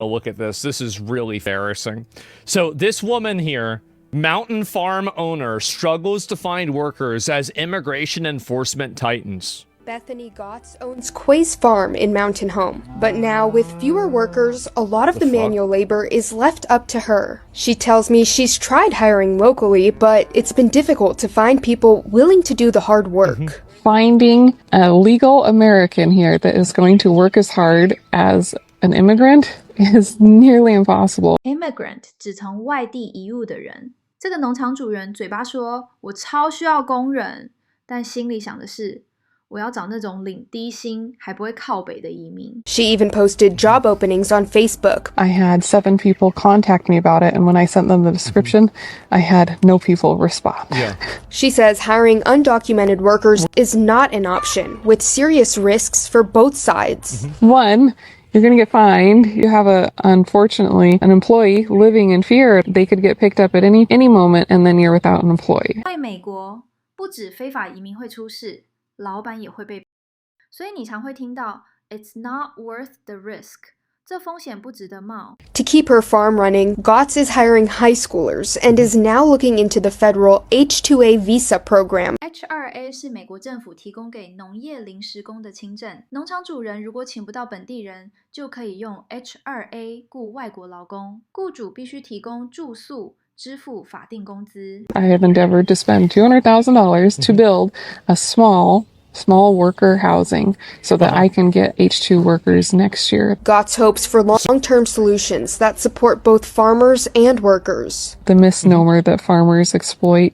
look at this. This is really embarrassing. So this woman here, mountain farm owner, struggles to find workers as immigration enforcement tightens. Bethany Gotts owns Quay's farm in Mountain Home, but now with fewer workers, a lot of the manual labor is left up to her. She tells me she's tried hiring locally, but it's been difficult to find people willing to do the hard work. Finding a legal American here that is going to work as hard as an immigrant is nearly impossible. Immigrant 指从外地移入的人。这个农场主人嘴巴说我超需要工人，但心里想的是我要找那种领低薪还不会靠北的移民。She even posted job openings on Facebook. I had 7 people contact me about it, and when I sent them the description, I had no people respond. She says hiring undocumented workers is not an option, with serious risks for both sides. One, you're going to get fined. You have unfortunately, an employee living in fear. They could get picked up at any moment, and then you're without an employee. 在美国，不止非法移民会出事，老板也会被，所以你常会听到 "It's not worth the risk"， 这风险不值得冒。To keep her farm running, Gotts is hiring high schoolers and is now looking into the federal H-2A visa program. H-2A 是美国政府提供给农业临时工的签证，农场主人如果请不到本地人，就可以用 H-2A 雇外国劳工，雇主必须提供住宿。支付法定工资。I have endeavored to spend $200,000 to build a small worker housing so that I can get H-2 workers next year. Gotts hopes for long-term solutions that support both farmers and workers. The misnomer that farmers exploit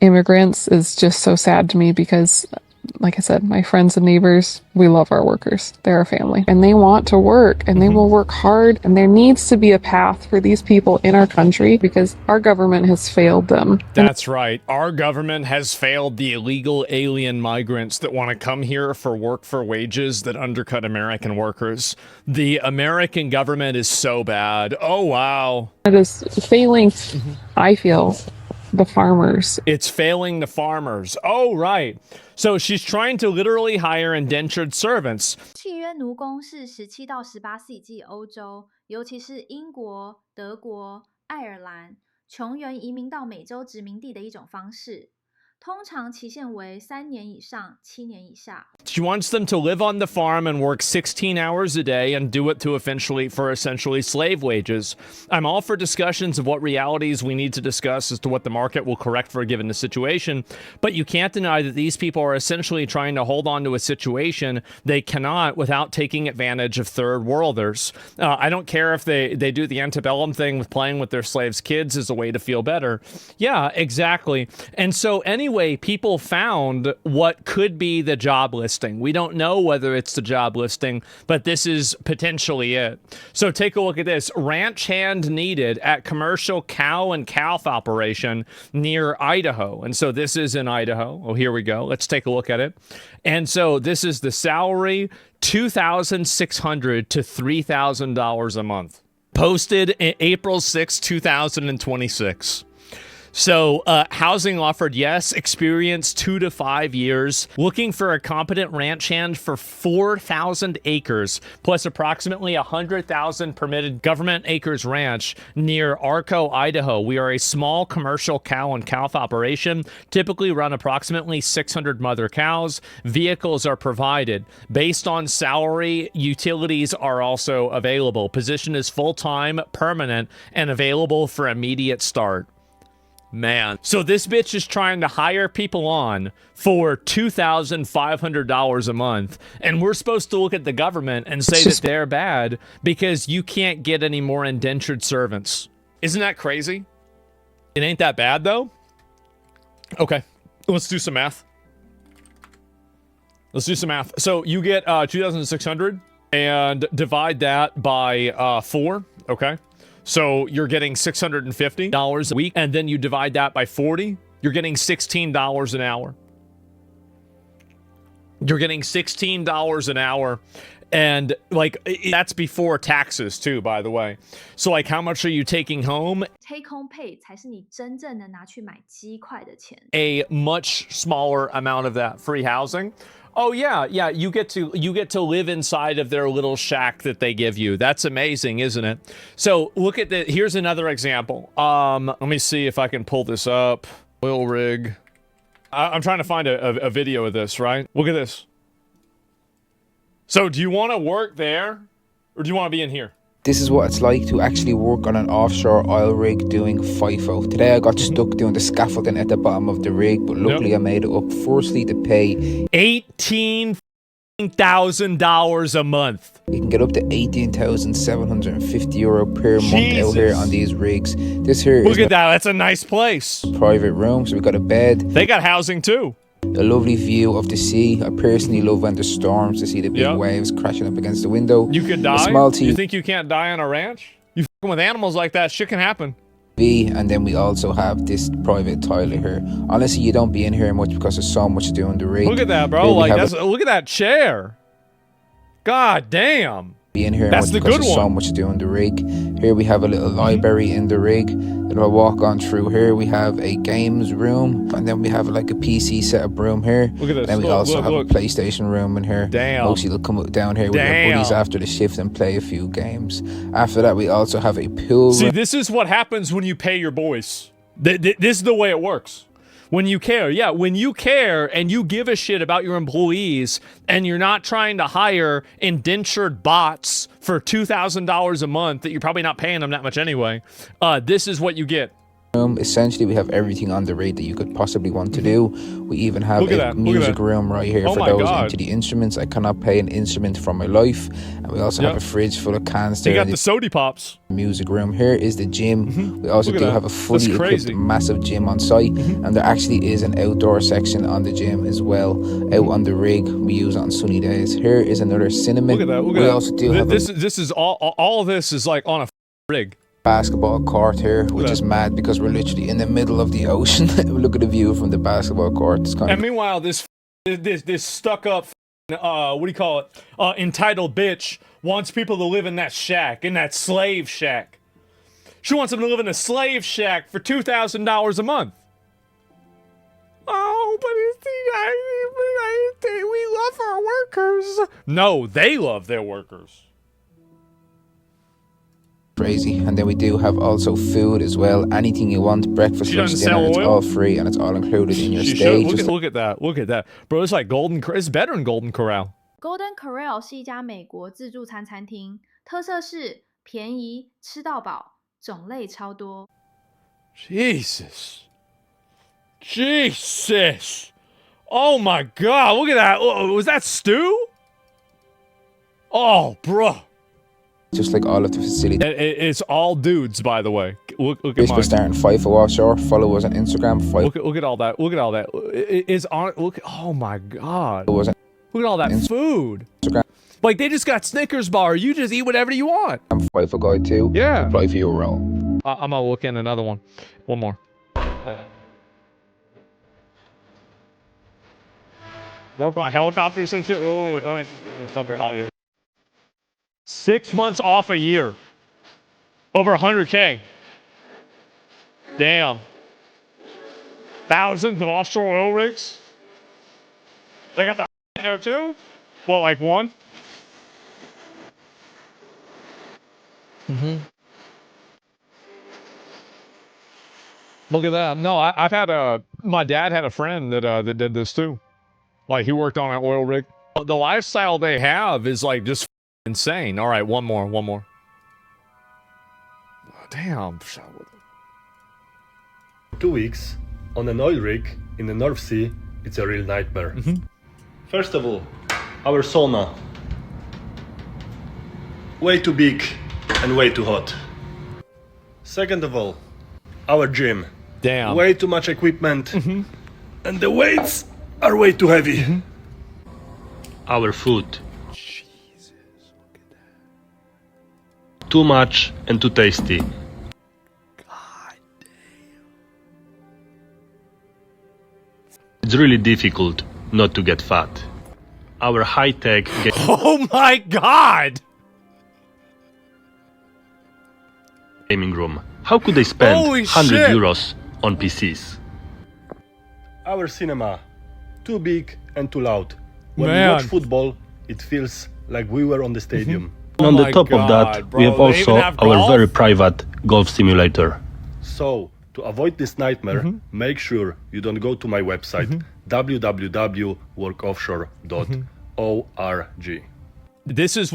immigrants is just so sad to me because, like I said, my friends and neighbors, we love our workers. They're our family. And they want to work, and they will work hard. And there needs to be a path for these people in our country because our government has failed them. That's right. Our government has failed the illegal alien migrants that want to come here for work for wages that undercut American workers. The American government is so bad. Oh, wow. It is failing, I feel, the farmers. It's failing the farmers. Oh, right. So she's trying to literally hire indentured servants. 契约奴工是17到18世纪欧洲，尤其是英国、德国、爱尔兰穷人移民到美洲殖民地的一种方式。通常期限为3年以上7年以下。 She wants them to live on the farm and work 16 hours a day and do it for essentially slave wages. I'm all for discussions of what realities we need to discuss as to what the market will correct for a given situation, but you can't deny that these people are essentially trying to hold on to a situation they cannot without taking advantage of third worlders. I don't care if they do the antebellum thing with playing with their slaves' kids as a way to feel better. Yeah, exactly. And so anyway, people found what could be the job listing. We don't know whether it's the job listing, but this is potentially it. So take a look at this. Ranch hand needed at commercial cow and calf operation near Idaho. And so this is in Idaho. Oh, here we go. Let's take a look at it. And so this is the salary, $2,600 to $3,000 a month. Posted April 6, 2026. So, housing offered, yes. Experience 2 to 5 years. Looking for a competent ranch hand for 4,000 acres, plus approximately 100,000 permitted government acres ranch near Arco, Idaho. We are a small commercial cow and calf operation, typically run approximately 600 mother cows. Vehicles are provided. Based on salary, utilities are also available. Position is full-time, permanent, and available for immediate start. Man. So this bitch is trying to hire people on for $2,500 a month. And we're supposed to look at the government and say that they're bad because you can't get any more indentured servants. Isn't that crazy? It ain't that bad, though. Okay, let's do some math. So you get 2,600 and divide that by 4, okay? So you're getting $650 a week, and then you divide that by 40, you're getting $16 an hour. You're getting $16 an hour, And like that's before taxes too, by the way. So like how much are you taking home? Take home pay 才是你真正的拿去买鸡块的钱。A much smaller amount of that free housing. Oh yeah, you get to live inside of their little shack that they give you. That's amazing, isn't it? So look at the here's another example. Let me see if I can pull this up. Oil rig. I'm trying to find a video of this, right? Look at this. So do you want to work there or do you want to be in here? This is what it's like to actually work on an offshore oil rig doing FIFO. Today I got stuck doing the scaffolding at the bottom of the rig, but luckily I made it up. Firstly, to pay $18,000 a month. You can get up to €18,750 per month out here on these rigs. This here Look at that. That's a nice place. Private room. So we got a bed. They got housing too. A lovely view of the sea. I personally love when there's storms to see the big waves crashing up against the window. You could die? A small TV. You think you can't die on a ranch? You fucking with animals like that, shit can happen. And then we also have this private toilet here. Honestly, you don't be in here much because there's so much to do on the rig. Look at that, bro. Like look at that chair. God damn. Be in here That's much the because good there's one. so much to do on the rig. Here we have a little library in the rig. Then I walk on through here. We have a games room, and then we have like a PC setup room here. Look at this. And then we also have a PlayStation room in here. Damn. Mostly they'll come down here with their buddies after the shift and play a few games. After that, we also have a pool See, room. this is what happens when you pay your boys. This is the way it works. When you care, when you care and you give a shit about your employees and you're not trying to hire indentured bots for $2,000 a month that you're probably not paying them that much anyway, this is what you get. Essentially, we have everything on the rig that you could possibly want to do. We even have a music room right here for those into the instruments. I cannot play an instrument for my life. And we also have a fridge full of cans there. You got the sody pops. Music room. Here is the gym. We also do have a fully equipped massive gym on site. And there actually is an outdoor section on the gym as well. Out on the rig, we use it on sunny days. Here is another cinema. Look at that. We also do have this is all of this is like on a rig. Basketball court here, which is mad because we're literally in the middle of the ocean. Look at the view from the basketball court. It's kind and meanwhile, this stuck up, what do you call it? Entitled bitch wants people to live in that shack, in that slave shack. She wants them to live in a slave shack for $2,000 a month. Oh, but we love our workers. No, they love their workers. crazy. And then we do have also food as well. Anything you want, breakfast, lunch, dinner, it's all free and it's all included in your stay. Look at that. Bro, it's like it's better than Golden Corral. Golden Corral 是一家美国自助餐餐厅，特色是便宜、吃到饱、种类超多。Jesus. Oh my God, look at that. Was that stew? Oh, bro. Just like all of the facilities. It's all dudes, by the way. Look at We're starting FIFO offshore. Follow us on Instagram. Look at all that. Oh my God. Look at all that food. Instagram. Like they just got Snickers bar. You just eat whatever you want. I'm FIFO guy too. Yeah. Apply for your role. I'm gonna look in another one. One more. No, my helicopters and shit. Oh, 6 months off a year. Over 100K. Damn. Thousands of offshore oil rigs. They got the there too? Well, like one? Look at that. No, I've had my dad had a friend that did this too. Like he worked on an oil rig. The lifestyle they have is like just insane. All right, one more. Oh, damn. 2 weeks on an oil rig in the North Sea, it's a real nightmare. First of all, our sauna. Way too big and way too hot. Second of all, our gym. Damn. Way too much equipment. And the weights are way too heavy. Our food. Jesus, look at that. Too much and too tasty. God damn. It's really difficult not to get fat. our high-tech Oh my god! gaming room. How could they spend Holy 100 shit. euros on PCs? Our cinema, too big and too loud. When we watch Man. football, it feels like we were on the stadium. Oh On my the top of God, that, bro, we have they also even have our golf? very private golf simulator. So, to avoid this nightmare, make sure you don't go to my website, www.workoffshore.org. This is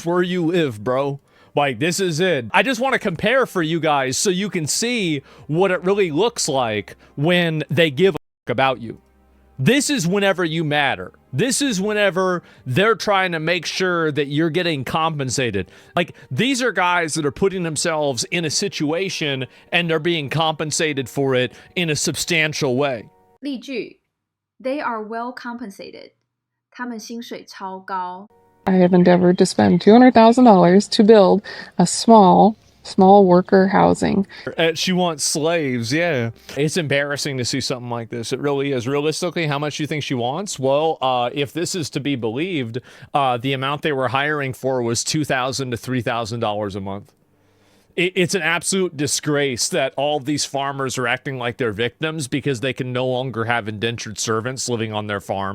where you live, bro. Like, this is it. I just want to compare for you guys so you can see what it really looks like when they give a fuck about you. This is whenever you matter. This is whenever they're trying to make sure that you're getting compensated. Like, these are guys that are putting themselves in a situation and they're being compensated for it in a substantial way. 例句 They are well compensated. 他们薪水超高。 I have endeavored to spend $200,000 to build a small worker housing. She wants slaves, yeah. It's embarrassing to see something like this. It really is. Realistically, how much do you think she wants? Well, if this is to be believed, the amount they were hiring for was $2,000 to $3,000 a month. It's an absolute disgrace that all of these farmers are acting like they're victims because they can no longer have indentured servants living on their farm.